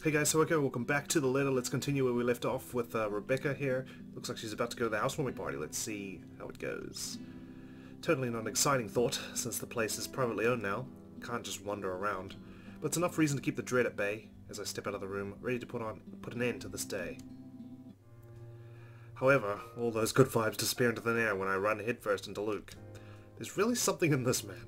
Hey guys, so okay, welcome back to the letter. Let's continue where we left off with Rebecca here. Looks like she's about to go to the housewarming party. Let's see how it goes. Totally not an exciting thought, since the place is privately owned now. Can't just wander around. But it's enough reason to keep the dread at bay, as I step out of the room, ready to put an end to this day. However, all those good vibes disappear into thin air when I run headfirst into Luke. There's really something in this man.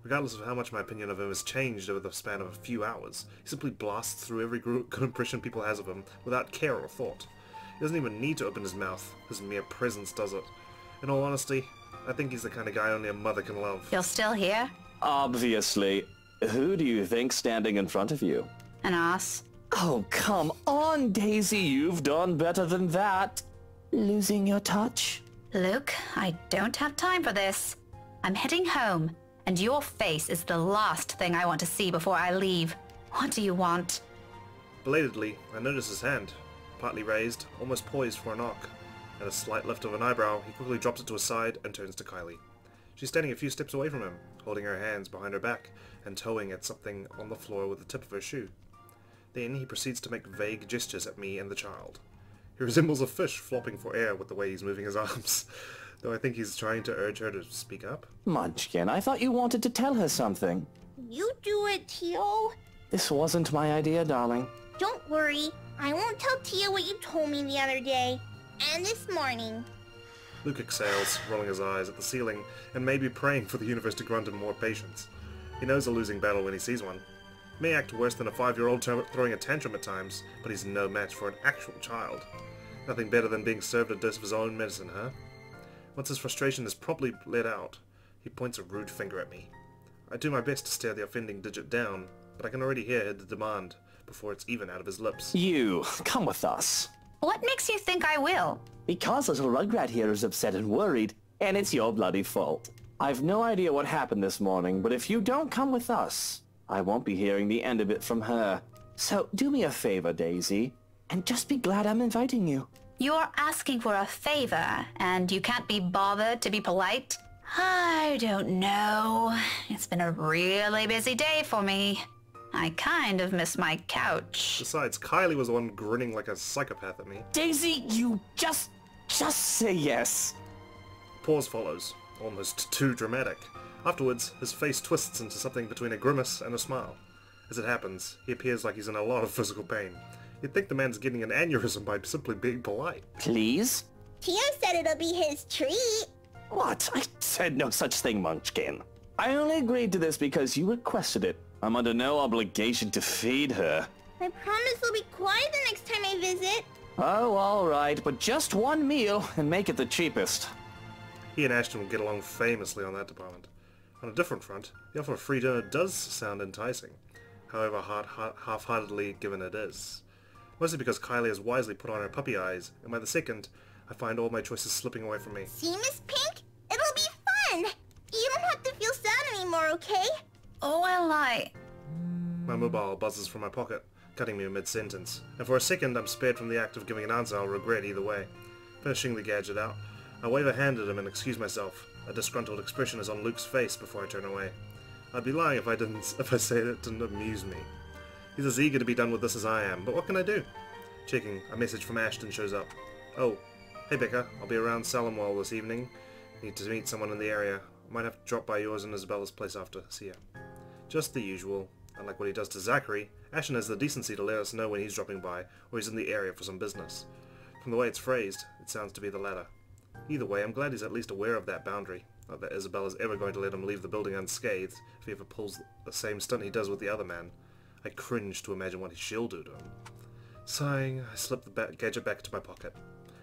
Regardless of how much my opinion of him has changed over the span of a few hours, he simply blasts through every good impression people has of him without care or thought. He doesn't even need to open his mouth, his mere presence does it. In all honesty, I think he's the kind of guy only a mother can love. You're still here? Obviously. Who do you think's standing in front of you? An ass. Oh, come on, Daisy, you've done better than that. Losing your touch? Luke, I don't have time for this. I'm heading home, and your face is the last thing I want to see before I leave. What do you want? Belatedly, I notice his hand, partly raised, almost poised for a knock. At a slight lift of an eyebrow, he quickly drops it to his side and turns to Kylie. She's standing a few steps away from him, holding her hands behind her back and towing at something on the floor with the tip of her shoe. Then he proceeds to make vague gestures at me and the child. He resembles a fish flopping for air with the way he's moving his arms, though I think he's trying to urge her to speak up. Munchkin, I thought you wanted to tell her something. You do it, Tio. This wasn't my idea, darling. Don't worry. I won't tell Tio what you told me the other day. And this morning. Luke exhales, rolling his eyes at the ceiling, and maybe praying for the universe to grant him more patience. He knows a losing battle when he sees one. He may act worse than a 5-year-old throwing a tantrum at times, but he's no match for an actual child. Nothing better than being served a dose of his own medicine, huh? Once his frustration is properly let out, he points a rude finger at me. I do my best to stare the offending digit down, but I can already hear the demand before it's even out of his lips. You, come with us. What makes you think I will? Because little Rugrat here is upset and worried, and it's your bloody fault. I've no idea what happened this morning, but if you don't come with us, I won't be hearing the end of it from her. So do me a favor, Daisy, and just be glad I'm inviting you. You're asking for a favor, and you can't be bothered to be polite? I don't know. It's been a really busy day for me. I kind of miss my couch. Besides, Kylie was the one grinning like a psychopath at me. Daisy, you just say yes. Pause follows, almost too dramatic. Afterwards, his face twists into something between a grimace and a smile. As it happens, he appears like he's in a lot of physical pain. You'd think the man's getting an aneurysm by simply being polite. Please? Tio said it'll be his treat. What? I said no such thing, Munchkin. I only agreed to this because you requested it. I'm under no obligation to feed her. I promise I'll be quiet the next time I visit. Oh, all right, but just one meal and make it the cheapest. He and Ashton will get along famously on that department. On a different front, the offer of free dinner does sound enticing, however half-heartedly given it is. Mostly because Kylie has wisely put on her puppy eyes, and by the second, I find all my choices slipping away from me. See, Miss Pink? It'll be fun. You don't have to feel sad anymore, okay? Oh, well, My mobile buzzes from my pocket, cutting me mid-sentence, and for a second I'm spared from the act of giving an answer I'll regret either way. Finishing the gadget out, I wave a hand at him and excuse myself. A disgruntled expression is on Luke's face before I turn away. I'd be lying if I say that didn't amuse me. He's as eager to be done with this as I am, but what can I do? Checking, a message from Ashton shows up. Oh, hey Becca, I'll be around Salamwell this evening. Need to meet someone in the area. Might have to drop by yours and Isabella's place after. See ya. Just the usual. Unlike what he does to Zachary, Ashton has the decency to let us know when he's dropping by, or he's in the area for some business. From the way it's phrased, it sounds to be the latter. Either way, I'm glad he's at least aware of that boundary. Not that Isabella's ever going to let him leave the building unscathed if he ever pulls the same stunt he does with the other man. I cringe to imagine what she'll do to him. Sighing, I slip the gadget back into my pocket.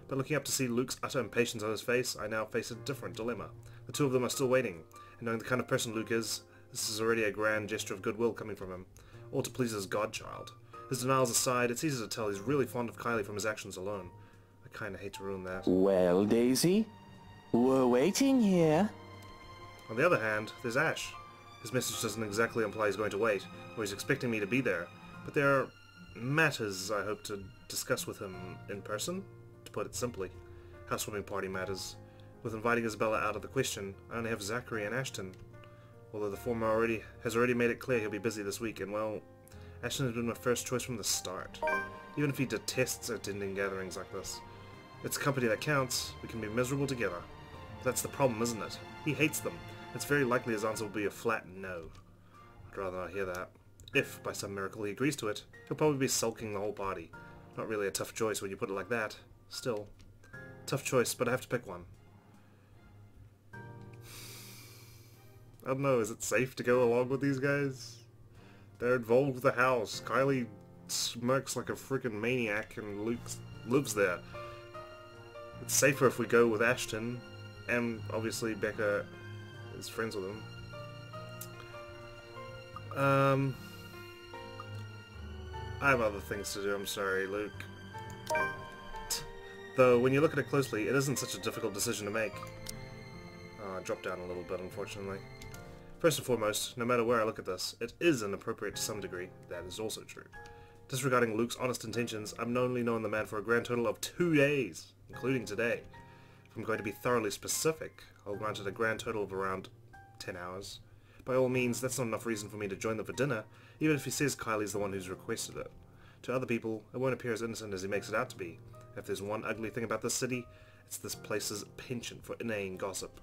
But looking up to see Luke's utter impatience on his face, I now face a different dilemma. The two of them are still waiting, and knowing the kind of person Luke is, this is already a grand gesture of goodwill coming from him, all to please his godchild. His denials aside, it's easy to tell he's really fond of Kylie from his actions alone. I kinda hate to ruin that. Well, Daisy, we're waiting here. On the other hand, there's Ash. His message doesn't exactly imply he's going to wait, or he's expecting me to be there, but there are matters I hope to discuss with him in person, to put it simply. Housewarming party matters. With inviting Isabella out of the question, I only have Zachary and Ashton. Although the former has already made it clear he'll be busy this week, and well, Ashton has been my first choice from the start. Even if he detests attending gatherings like this. It's company that counts. We can be miserable together. That's the problem, isn't it? He hates them. It's very likely his answer will be a flat no. I'd rather not hear that. If, by some miracle, he agrees to it, he'll probably be sulking the whole party. Not really a tough choice when you put it like that. Still. Tough choice, but I have to pick one. I don't know, is it safe to go along with these guys? They're involved with the house. Kylie smirks like a freaking maniac and Luke lives there. It's safer if we go with Ashton, and obviously Becca is friends with him. I have other things to do, I'm sorry, Luke. Though, when you look at it closely, it isn't such a difficult decision to make. I dropped down a little bit, unfortunately. First and foremost, no matter where I look at this, it is inappropriate to some degree. That is also true. Disregarding Luke's honest intentions, I've only known the man for a grand total of 2 days, including today. If I'm going to be thoroughly specific, I'll grant it a grand total of around 10 hours. By all means, that's not enough reason for me to join them for dinner, even if he says Kylie's the one who's requested it. To other people, it won't appear as innocent as he makes it out to be. If there's one ugly thing about this city, it's this place's penchant for inane gossip.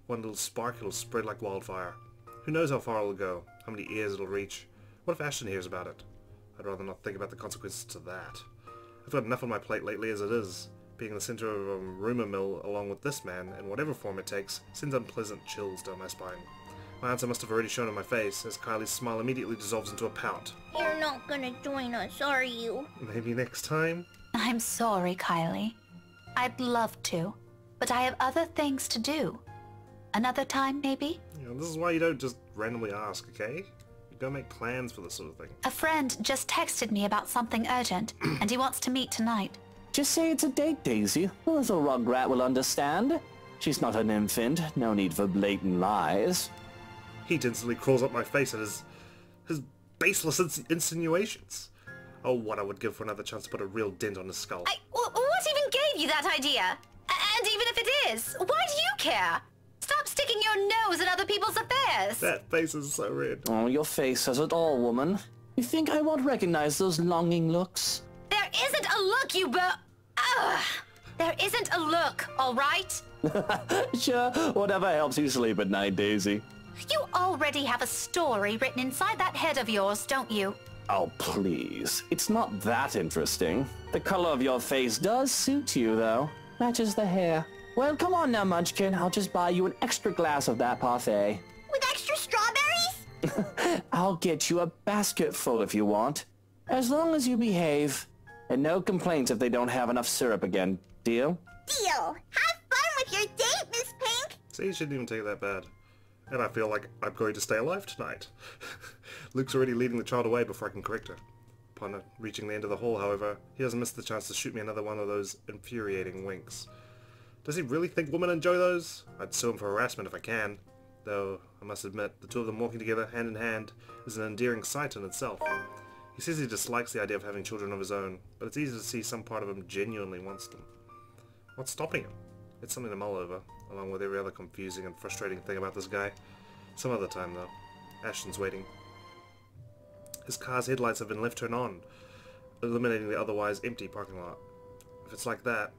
One little spark, it'll spread like wildfire. Who knows how far it'll go, how many ears it'll reach. What if Ashton hears about it? I'd rather not think about the consequences to that. I've got enough on my plate lately as it is. Being the center of a rumor mill along with this man, in whatever form it takes, sends unpleasant chills down my spine. My answer must have already shown on my face, as Kylie's smile immediately dissolves into a pout. You're not gonna join us, are you? Maybe next time? I'm sorry, Kylie. I'd love to, but I have other things to do. Another time, maybe? You know, this is why you don't just randomly ask, okay? You gotta make plans for this sort of thing. A friend just texted me about something urgent, and he wants to meet tonight. Just say it's a date, Daisy. The little rugrat will understand. She's not an infant. No need for blatant lies. Heat instantly crawls up my face at his baseless insinuations. Oh, what I would give for another chance to put a real dent on his skull. What even gave you that idea? And even if it is, why do you care? Stop sticking your nose in other people's affairs. That face is so red. Oh, your face says it all, woman. You think I won't recognize those longing looks? There isn't a look, you There isn't a look, all right? Sure, whatever helps you sleep at night, Daisy. You already have a story written inside that head of yours, don't you? Oh, please. It's not that interesting. The color of your face does suit you, though. Matches the hair. Well, come on now, Munchkin. I'll just buy you an extra glass of that parfait. With extra strawberries? I'll get you a basket full if you want. As long as you behave. And no complaints if they don't have enough syrup again. Deal? Deal. Have fun with your date, Miss Pink. See, you shouldn't even take that bad. And I feel like I'm going to stay alive tonight. Luke's already leading the child away before I can correct her. Upon reaching the end of the hall, however, he doesn't miss the chance to shoot me another one of those infuriating winks. Does he really think women enjoy those? I'd sue him for harassment if I can. Though, I must admit, the two of them walking together hand in hand is an endearing sight in itself. He says he dislikes the idea of having children of his own, but it's easy to see some part of him genuinely wants them. What's stopping him? It's something to mull over, along with every other confusing and frustrating thing about this guy. Some other time, though. Ashton's waiting. His car's headlights have been left turned on, eliminating the otherwise empty parking lot. If it's like that,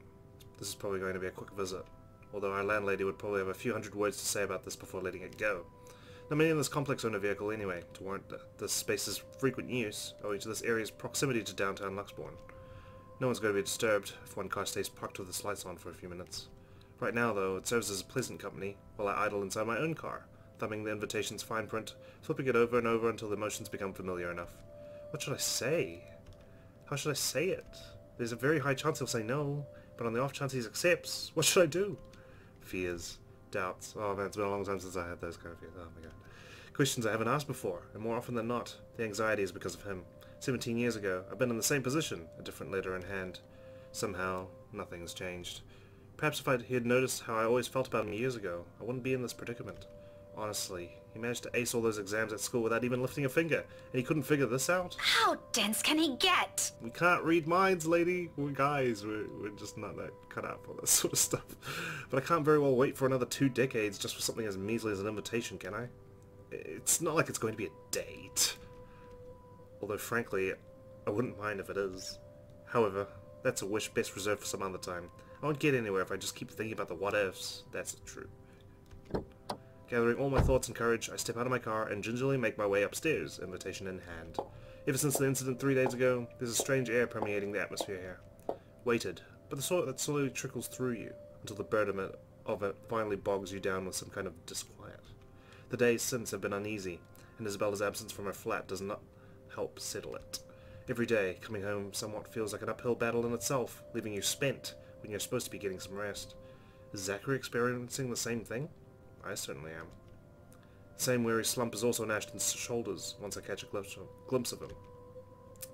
this is probably going to be a quick visit, although our landlady would probably have a few hundred words to say about this before letting it go. Now, many in this complex own a vehicle anyway, to warrant this space's frequent use, owing to this area's proximity to downtown Luxbourne. No one's going to be disturbed if one car stays parked with its lights on for a few minutes. Right now, though, it serves as a pleasant company, while I idle inside my own car, thumbing the invitation's fine print, flipping it over and over until the motions become familiar enough. What should I say? How should I say it? There's a very high chance he'll say no, but on the off chance he accepts, what should I do? Fears. Doubts. Oh man, it's been a long time since I had those kind of fears. Oh my god. Questions I haven't asked before, and more often than not, the anxiety is because of him. 17 years ago, I've been in the same position, a different letter in hand. Somehow, nothing's changed. Perhaps if he had noticed how I always felt about him years ago, I wouldn't be in this predicament. Honestly, he managed to ace all those exams at school without even lifting a finger, and he couldn't figure this out? How dense can he get? We can't read minds, lady. We're guys. We're just not that cut out for this sort of stuff. But I can't very well wait for another 2 decades just for something as measly as an invitation, can I? It's not like it's going to be a date. although frankly, I wouldn't mind if it is. However, that's a wish best reserved for some other time. I won't get anywhere if I just keep thinking about the what-ifs. That's true. Gathering all my thoughts and courage, I step out of my car and gingerly make my way upstairs, invitation in hand. Ever since the incident 3 days ago, there's a strange air permeating the atmosphere here. Weighted, but the sort that slowly trickles through you, until the burden of it finally bogs you down with some kind of disquiet. The days since have been uneasy, and Isabella's absence from her flat does not help settle it. Every day, coming home somewhat feels like an uphill battle in itself, leaving you spent when you're supposed to be getting some rest. Is Zachary experiencing the same thing? I certainly am. The same weary slump is also on Ashton's shoulders once I catch a glimpse of him.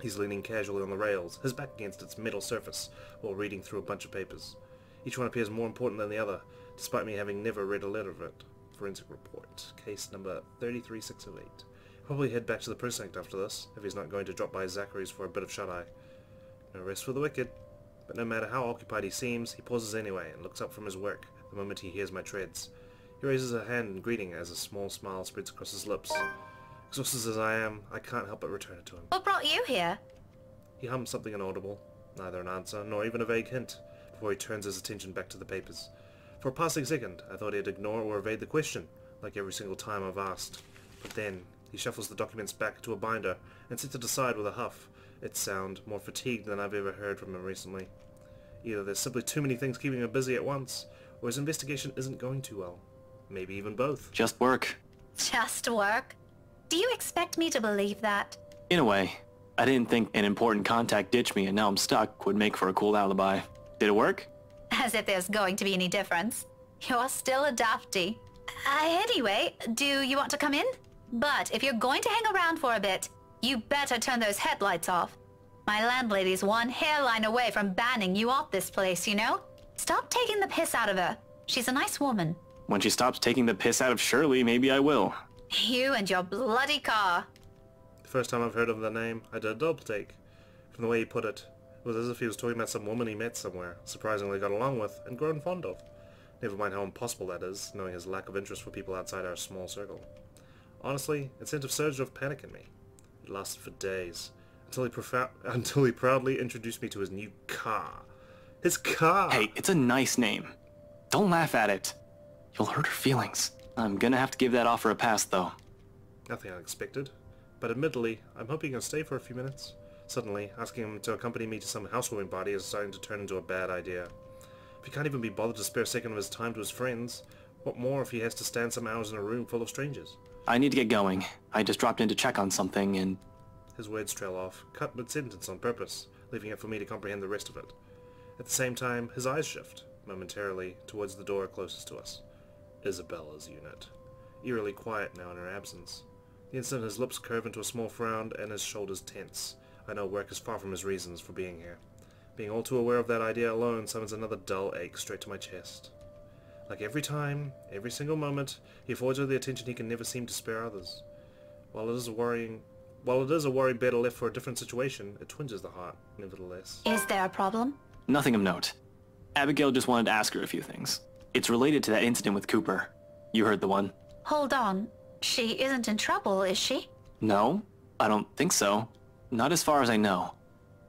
He's leaning casually on the rails, his back against its metal surface, while reading through a bunch of papers. Each one appears more important than the other, despite me having never read a letter of it. Forensic report, case number 33608. Probably head back to the precinct after this, if he's not going to drop by Zachary's for a bit of shut-eye. No rest for the wicked. But no matter how occupied he seems, he pauses anyway and looks up from his work the moment he hears my treads. He raises a hand in greeting as a small smile spreads across his lips. Exhausted as I am, I can't help but return it to him. What brought you here? He hums something inaudible, neither an answer nor even a vague hint, before he turns his attention back to the papers. For a passing second, I thought he'd ignore or evade the question, like every single time I've asked. But then, he shuffles the documents back to a binder and sets it aside with a huff, its sound more fatigued than I've ever heard from him recently. Either there's simply too many things keeping him busy at once, or his investigation isn't going too well. Maybe even both. Just work. Just work? Do you expect me to believe that? In a way. I didn't think an important contact ditched me and now I'm stuck would make for a cool alibi. Did it work? As if there's going to be any difference. You're still a dafty. Anyway, do you want to come in? But if you're going to hang around for a bit, you better turn those headlights off. My landlady's one hairline away from banning you off this place, you know? Stop taking the piss out of her. She's a nice woman. When she stops taking the piss out of Shirley, maybe I will. You and your bloody car. The first time I've heard of the name, I did a double take. From the way he put it, it was as if he was talking about some woman he met somewhere, surprisingly got along with, and grown fond of. Never mind how impossible that is, knowing his lack of interest for people outside our small circle. Honestly, it sent a surge of panic in me. It lasted for days, until he proudly introduced me to his new car. His car! Hey, it's a nice name. Don't laugh at it. You'll hurt her feelings. I'm gonna have to give that offer a pass, though. Nothing unexpected. But admittedly, I'm hoping he'll stay for a few minutes. Suddenly, asking him to accompany me to some housewarming party is starting to turn into a bad idea. If he can't even be bothered to spare a second of his time to his friends, what more if he has to stand some hours in a room full of strangers? I need to get going. I just dropped in to check on something and... His words trail off, cut mid-sentence on purpose, leaving it for me to comprehend the rest of it. At the same time, his eyes shift, momentarily, towards the door closest to us. Isabella's unit. Eerily quiet now in her absence. The instant his lips curve into a small frown and his shoulders tense, I know work is far from his reasons for being here. Being all too aware of that idea alone summons another dull ache straight to my chest. Like every time, every single moment, he affords her the attention he can never seem to spare others. While it is a worry better left for a different situation, it twinges the heart, nevertheless. Is there a problem? Nothing of note. Abigail just wanted to ask her a few things. It's related to that incident with Cooper. You heard the one. Hold on. She isn't in trouble, is she? No, I don't think so. Not as far as I know.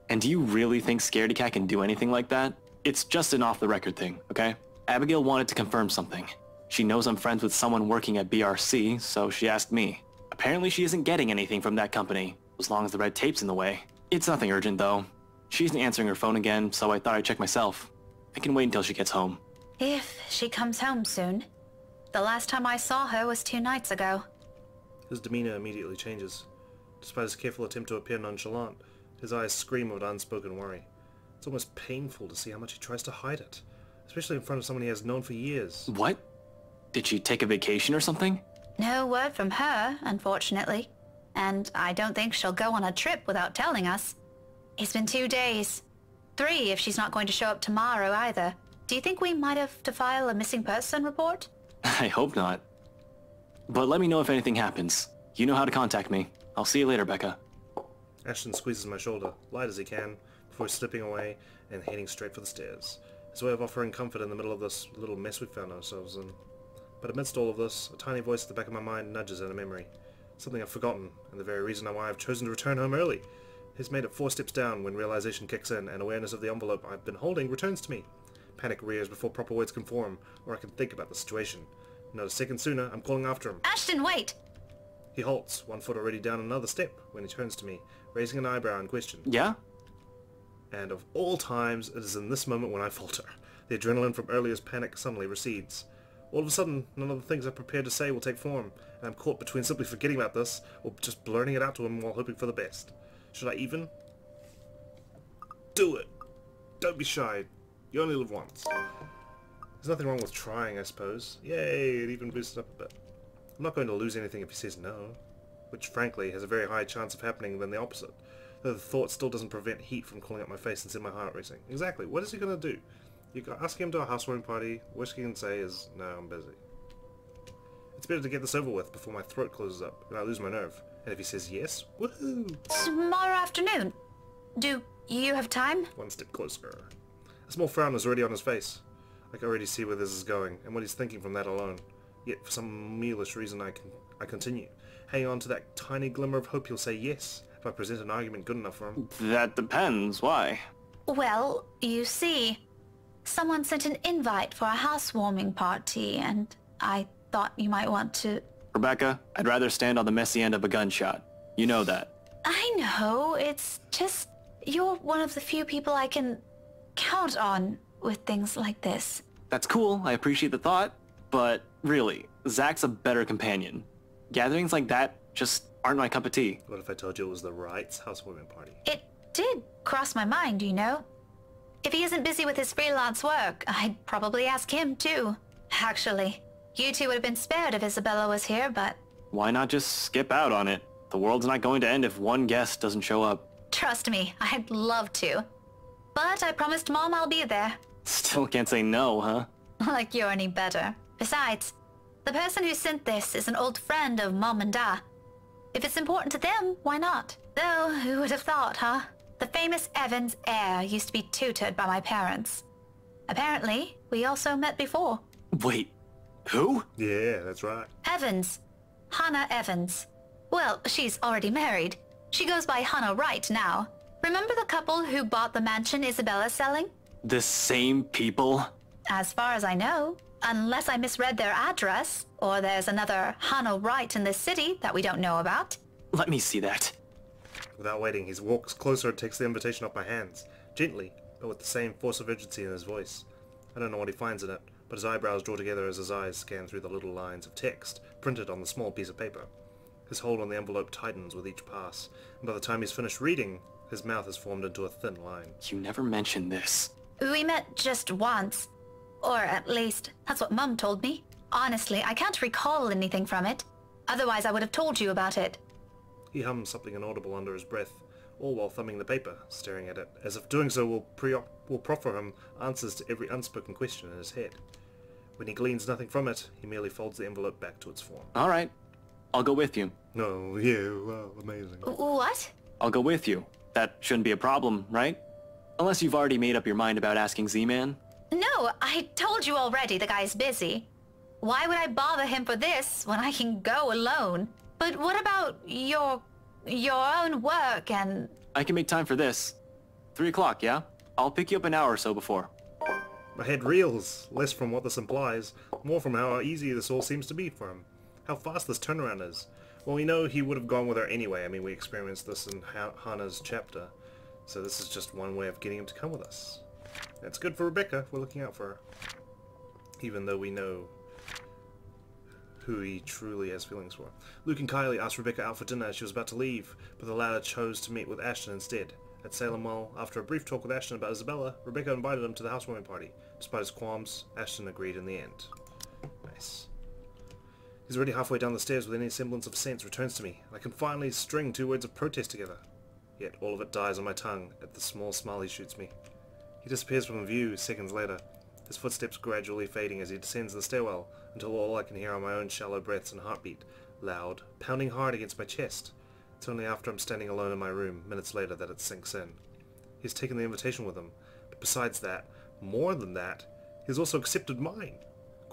And do you really think Scaredy Cat can do anything like that? It's just an off-the-record thing, okay? Abigail wanted to confirm something. She knows I'm friends with someone working at BRC, so she asked me. Apparently she isn't getting anything from that company, as long as the red tape's in the way. It's nothing urgent, though. She isn't answering her phone again, so I thought I'd check myself. I can wait until she gets home. If she comes home soon. The last time I saw her was 2 nights ago. His demeanor immediately changes. Despite his careful attempt to appear nonchalant, his eyes scream with unspoken worry. It's almost painful to see how much he tries to hide it, especially in front of someone he has known for years. What? Did she take a vacation or something? No word from her, unfortunately. And I don't think she'll go on a trip without telling us. It's been 2 days. 3 if she's not going to show up tomorrow either. Do you think we might have to file a missing person report? I hope not. But let me know if anything happens. You know how to contact me. I'll see you later, Becca. Ashton squeezes my shoulder, light as he can, before slipping away and heading straight for the stairs. His way of offering comfort in the middle of this little mess we found ourselves in. But amidst all of this, a tiny voice at the back of my mind nudges at a memory. Something I've forgotten, and the very reason why I've chosen to return home early. He's made it 4 steps down when realization kicks in, and awareness of the envelope I've been holding returns to me. Panic rears before proper words can form, or I can think about the situation. Not a second sooner, I'm calling after him. Ashton, wait! He halts, 1 foot already down another step, when he turns to me, raising an eyebrow in question. Yeah? And of all times, it is in this moment when I falter. The adrenaline from earlier's panic suddenly recedes. All of a sudden, none of the things I prepared to say will take form, and I'm caught between simply forgetting about this, or just blurting it out to him while hoping for the best. Should I even? Do it! Don't be shy. You only live once. There's nothing wrong with trying, I suppose. Yay, it even boosted up a bit. I'm not going to lose anything if he says no, which frankly has a very high chance of happening than the opposite, though the thought still doesn't prevent heat from calling up my face and set my heart racing. Exactly, what is he going to do? You ask him to a housewarming party, worst he can say is, no, I'm busy. It's better to get this over with before my throat closes up and I lose my nerve. And if he says yes, woohoo! Tomorrow afternoon. Do you have time? 1 step closer. A small frown is already on his face. I can already see where this is going, and what he's thinking from that alone. Yet, for some mealish reason, I continue. Hanging on to that tiny glimmer of hope he'll say yes, if I present an argument good enough for him. That depends. Why? Well, you see, someone sent an invite for a housewarming party, and I thought you might want to... Rebecca, I'd rather stand on the messy end of a gunshot. You know that. I know, it's just... You're one of the few people I can count on with things like this. That's cool, I appreciate the thought, but really, Zach's a better companion. Gatherings like that just aren't my cup of tea. What if I told you it was the Wright's housewarming party? It did cross my mind, you know. If he isn't busy with his freelance work, I'd probably ask him too. Actually, you two would have been spared if Isabella was here, but... Why not just skip out on it? The world's not going to end if one guest doesn't show up. Trust me, I'd love to. But I promised Mom I'll be there. Still can't say no, huh? Like you're any better. Besides, the person who sent this is an old friend of Mom and Dad. If it's important to them, why not? Though, who would have thought, huh? The famous Evans heir used to be tutored by my parents. Apparently, we also met before. Wait, who? Yeah, that's right. Evans. Hannah Evans. Well, she's already married. She goes by Hannah Wright now. Remember the couple who bought the mansion Isabella's selling? The same people? As far as I know. Unless I misread their address, or there's another Hannah Wright in this city that we don't know about. Let me see that. Without waiting, he walks closer and takes the invitation off my hands. Gently, but with the same force of urgency in his voice. I don't know what he finds in it, but his eyebrows draw together as his eyes scan through the little lines of text printed on the small piece of paper. His hold on the envelope tightens with each pass, and by the time he's finished reading, his mouth has formed into a thin line. You never mentioned this. We met just once. Or at least, that's what Mum told me. Honestly, I can't recall anything from it. Otherwise, I would have told you about it. He hums something inaudible under his breath, all while thumbing the paper, staring at it, as if doing so will proffer him answers to every unspoken question in his head. When he gleans nothing from it, he merely folds the envelope back to its form. All right, I'll go with you. Oh, yeah, wow, amazing. What? I'll go with you. That shouldn't be a problem, right? Unless you've already made up your mind about asking Z-Man. No, I told you already the guy's busy. Why would I bother him for this when I can go alone? But what about your own work and... I can make time for this. 3 o'clock, yeah? I'll pick you up an hour or so before. My head reels, less from what this implies, more from how easy this all seems to be for him. How fast this turnaround is. Well, we know he would have gone with her anyway. I mean, we experienced this in Hannah's chapter. So this is just one way of getting him to come with us. That's good for Rebecca. We're looking out for her. Even though we know who he truly has feelings for. Luke and Kylie asked Rebecca out for dinner as she was about to leave, but the latter chose to meet with Ashton instead. At Salem Mall, after a brief talk with Ashton about Isabella, Rebecca invited him to the housewarming party. Despite his qualms, Ashton agreed in the end. Nice. He's already halfway down the stairs with any semblance of sense returns to me, and I can finally string 2 words of protest together. Yet all of it dies on my tongue at the small smile he shoots me. He disappears from view seconds later, his footsteps gradually fading as he descends the stairwell, until all I can hear are my own shallow breaths and heartbeat, loud, pounding hard against my chest. It's only after I'm standing alone in my room, minutes later, that it sinks in. He's taken the invitation with him, but besides that, more than that, he's also accepted mine.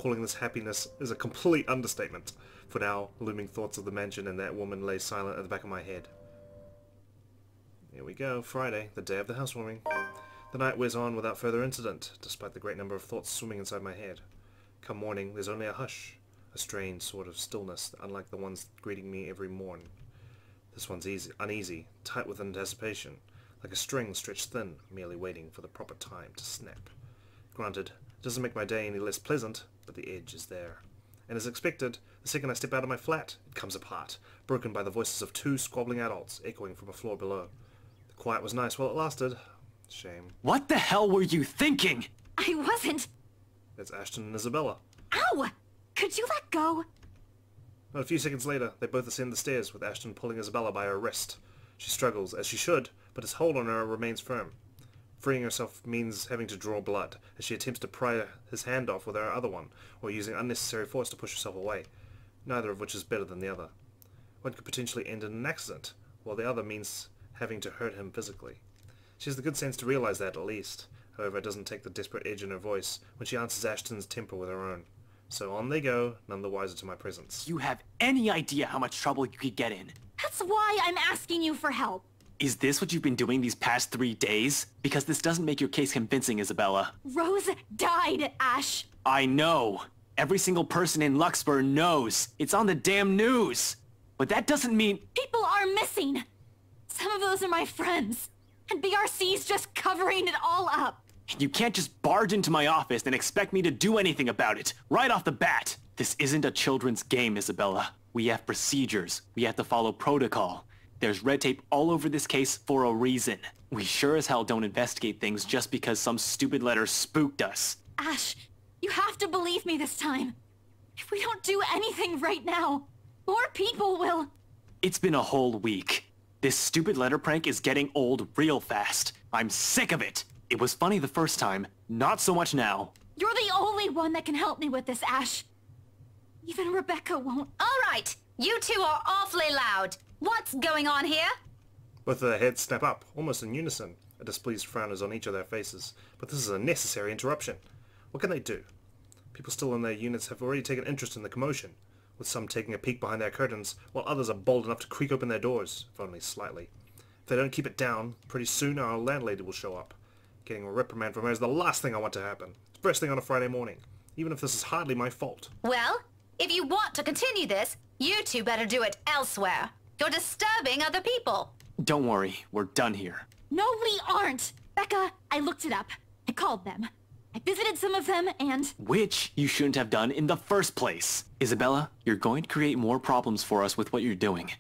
calling this happiness is a complete understatement. For now, looming thoughts of the mansion and that woman lay silent at the back of my head. Here we go, Friday, the day of the housewarming. The night wears on without further incident, despite the great number of thoughts swimming inside my head. Come morning, there's only a hush, a strange sort of stillness, unlike the ones greeting me every morn. This one's uneasy, tight with anticipation, like a string stretched thin, merely waiting for the proper time to snap. Granted, it doesn't make my day any less pleasant, but the edge is there. And as expected, the second I step out of my flat, it comes apart, broken by the voices of 2 squabbling adults echoing from a floor below. The quiet was nice while it lasted. Shame. What the hell were you thinking? I wasn't. That's Ashton and Isabella. Ow! Could you let go? Not a few seconds later, they both ascend the stairs, with Ashton pulling Isabella by her wrist. She struggles, as she should, but his hold on her remains firm. Freeing herself means having to draw blood, as she attempts to pry his hand off with her other one, or using unnecessary force to push herself away, neither of which is better than the other. One could potentially end in an accident, while the other means having to hurt him physically. She has the good sense to realize that, at least. However, it doesn't take the desperate edge in her voice when she answers Ashton's temper with her own. So on they go, none the wiser to my presence. You have any idea how much trouble you could get in? That's why I'm asking you for help. Is this what you've been doing these past 3 days? Because this doesn't make your case convincing, Isabella. Rose died, Ash. I know. Every single person in Luxburg knows. It's on the damn news. But that doesn't mean... People are missing. Some of those are my friends. And BRC's just covering it all up. You can't just barge into my office and expect me to do anything about it, right off the bat. This isn't a children's game, Isabella. We have procedures. We have to follow protocol. There's red tape all over this case for a reason. We sure as hell don't investigate things just because some stupid letter spooked us. Ash, you have to believe me this time. If we don't do anything right now, more people will... It's been a whole week. This stupid letter prank is getting old real fast. I'm sick of it. It was funny the first time, not so much now. You're the only one that can help me with this, Ash. Even Rebecca won't. All right, you two are awfully loud. What's going on here? Both of their heads snap up, almost in unison. A displeased frown is on each of their faces. But this is a necessary interruption. What can they do? People still in their units have already taken interest in the commotion, with some taking a peek behind their curtains, while others are bold enough to creak open their doors, if only slightly. If they don't keep it down, pretty soon our landlady will show up. Getting a reprimand from her is the last thing I want to happen. First thing on a Friday morning, even if this is hardly my fault. Well, if you want to continue this, you two better do it elsewhere. You're disturbing other people. Don't worry, we're done here. No, we aren't. Becca, I looked it up. I called them. I visited some of them and... Which you shouldn't have done in the first place. Isabella, you're going to create more problems for us with what you're doing.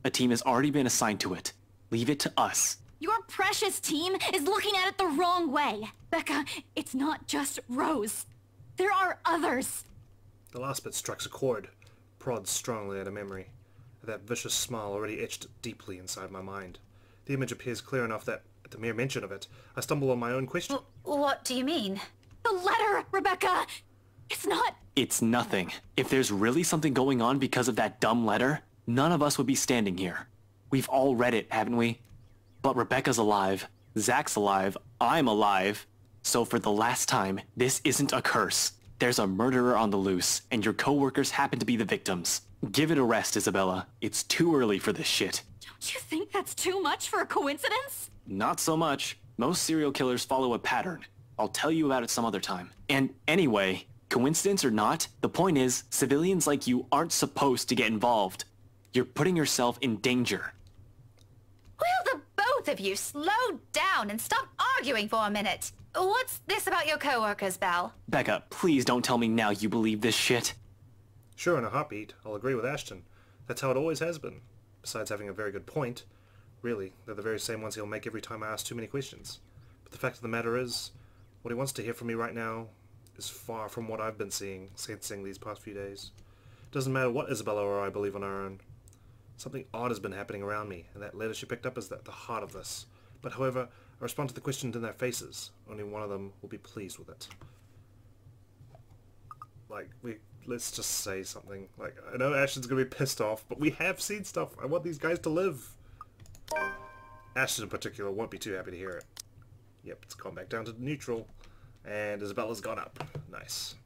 A team has already been assigned to it. Leave it to us. Your precious team is looking at it the wrong way. Becca, it's not just Rose. There are others. The last bit strikes a chord, prods strongly at a memory. That vicious smile already etched deeply inside my mind. The image appears clear enough that, at the mere mention of it, I stumble on my own question. What do you mean? The letter, Rebecca! It's not... It's nothing. If there's really something going on because of that dumb letter, none of us would be standing here. We've all read it, haven't we? But Rebecca's alive, Zach's alive, I'm alive. So for the last time, this isn't a curse. There's a murderer on the loose, and your coworkers happen to be the victims. Give it a rest, Isabella. It's too early for this shit. Don't you think that's too much for a coincidence? Not so much. Most serial killers follow a pattern. I'll tell you about it some other time. And anyway, coincidence or not, the point is, civilians like you aren't supposed to get involved. You're putting yourself in danger. Will the both of you slow down and stop arguing for a minute? What's this about your coworkers, Belle? Becca, please don't tell me now you believe this shit. Sure, in a heartbeat, I'll agree with Ashton. That's how it always has been. Besides having a very good point, really, they're the very same ones he'll make every time I ask too many questions. But the fact of the matter is, what he wants to hear from me right now is far from what I've been sensing these past few days. It doesn't matter what Isabella or I believe on our own. Something odd has been happening around me, and that letter she picked up is at the heart of this. But however, I respond to the questions in their faces. Only one of them will be pleased with it. Let's just say something. I know Ashton's gonna be pissed off, but we have seen stuff. I want these guys to live. Ashton in particular won't be too happy to hear it. Yep, it's gone back down to neutral. And Isabella's gone up. Nice.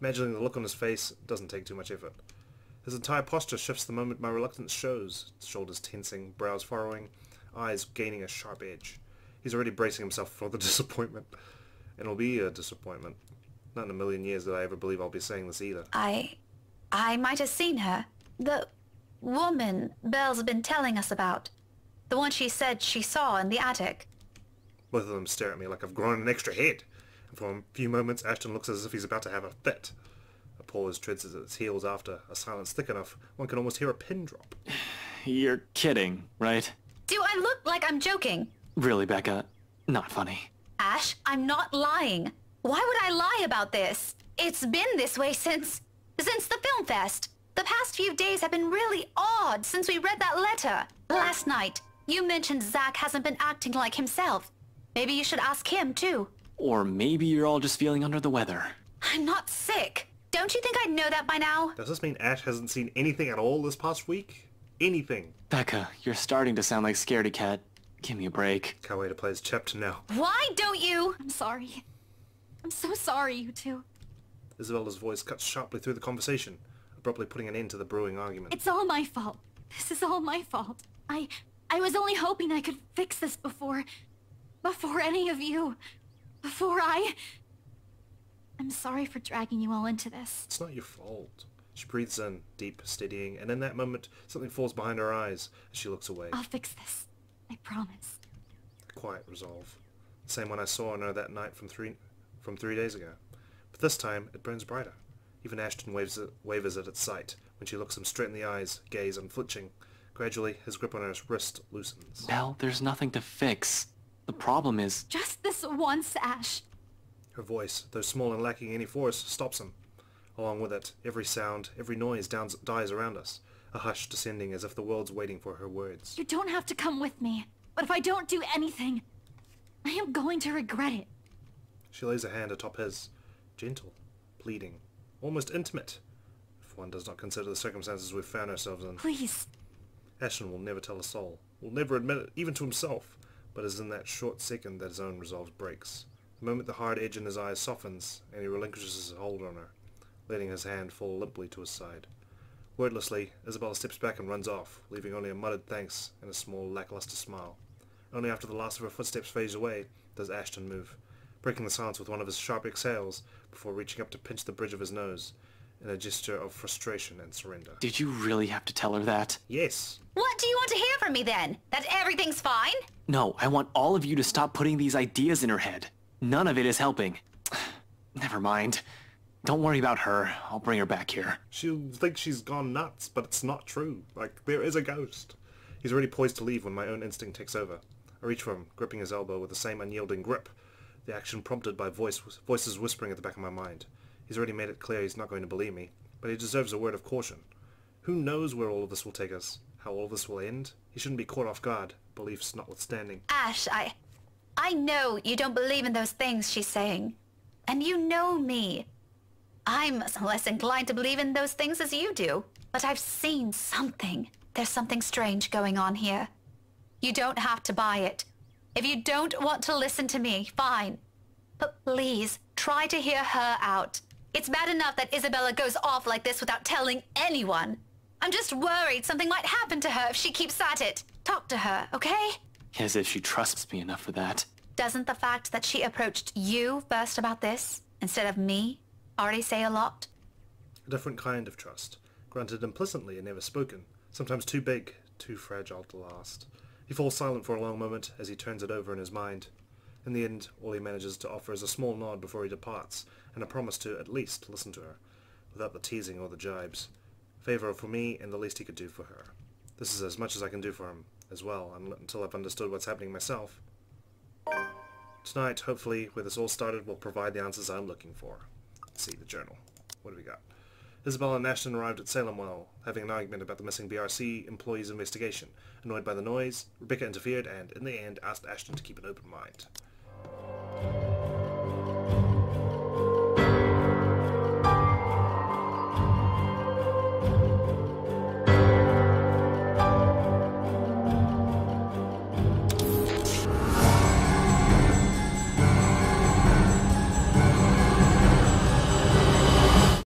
Imagining the look on his face doesn't take too much effort. His entire posture shifts the moment my reluctance shows, shoulders tensing, brows furrowing, eyes gaining a sharp edge. He's already bracing himself for the disappointment. And it'll be a disappointment. Not in a million years did I ever believe I'll be saying this either. I might have seen her. The woman Belle's been telling us about. The one she said she saw in the attic. Both of them stare at me like I've grown an extra head. And for a few moments, Ashton looks as if he's about to have a fit. A pause treads at its heels after, a silence thick enough one can almost hear a pin drop. You're kidding, right? Do I look like I'm joking? Really, Becca? Not funny. Ash, I'm not lying. Why would I lie about this? It's been this way since the film fest. The past few days have been really odd since we read that letter. Last night, you mentioned Zach hasn't been acting like himself. Maybe you should ask him, too. Or maybe you're all just feeling under the weather. I'm not sick. Don't you think I'd know that by now? Does this mean Ash hasn't seen anything at all this past week? Anything? Becca, you're starting to sound like Scaredy Cat. Give me a break. Can't wait to play his chapter now. Why don't you? I'm sorry. I'm so sorry, you two. Isabella's voice cuts sharply through the conversation, abruptly putting an end to the brewing argument. It's all my fault. This is all my fault. I was only hoping I could fix this before any of you. I'm sorry for dragging you all into this. It's not your fault. She breathes in, deep, steadying, and in that moment, something falls behind her eyes as she looks away. I'll fix this. I promise. A quiet resolve. The same one I saw in her that night from 3 days ago. But this time, it burns brighter. Even Ashton wavers at its sight when she looks him straight in the eyes, gaze unflinching. Gradually, his grip on her wrist loosens. Belle, there's nothing to fix. The problem is... Just this once, Ash. Her voice, though small and lacking any force, stops him. Along with it, every sound, every noise dies around us, a hush descending as if the world's waiting for her words. You don't have to come with me, but if I don't do anything, I am going to regret it. She lays a hand atop his, gentle, pleading, almost intimate, if one does not consider the circumstances we've found ourselves in. Please. Ashton will never tell a soul, will never admit it, even to himself, but it is in that short second that his own resolve breaks. The moment the hard edge in his eyes softens, and he relinquishes his hold on her, letting his hand fall limply to his side. Wordlessly, Isabella steps back and runs off, leaving only a muttered thanks and a small lackluster smile. Only after the last of her footsteps fades away does Ashton move, breaking the silence with one of his sharp exhales before reaching up to pinch the bridge of his nose in a gesture of frustration and surrender. Did you really have to tell her that? Yes. What do you want to hear from me then? That everything's fine? No, I want all of you to stop putting these ideas in her head. None of it is helping. Never mind. Don't worry about her. I'll bring her back here. She'll think she's gone nuts, but it's not true. Like, there is a ghost. He's already poised to leave when my own instinct takes over. I reach for him, gripping his elbow with the same unyielding grip, the action prompted by voices whispering at the back of my mind. He's already made it clear he's not going to believe me, but he deserves a word of caution. Who knows where all of this will take us? How all of this will end? He shouldn't be caught off guard, beliefs notwithstanding. Ash, I know you don't believe in those things she's saying. And you know me. I'm less inclined to believe in those things as you do. But I've seen something. There's something strange going on here. You don't have to buy it. If you don't want to listen to me, fine. But please, try to hear her out. It's bad enough that Isabella goes off like this without telling anyone. I'm just worried something might happen to her if she keeps at it. Talk to her, okay? As if she trusts me enough for that. Doesn't the fact that she approached you first about this, instead of me, already say a lot? A different kind of trust, granted implicitly and never spoken, sometimes too big, too fragile to last. He falls silent for a long moment as he turns it over in his mind. In the end, all he manages to offer is a small nod before he departs, and a promise to at least listen to her, without the teasing or the jibes. Favor for me and the least he could do for her. This is as much as I can do for him, as well, until I've understood what's happening myself. Tonight, hopefully, where this all started, will provide the answers I'm looking for. Let's see, the journal. What do we got? Isabella and Ashton arrived at Salem Well, having an argument about the missing BRC employee's investigation. Annoyed by the noise, Rebecca interfered and, in the end, asked Ashton to keep an open mind.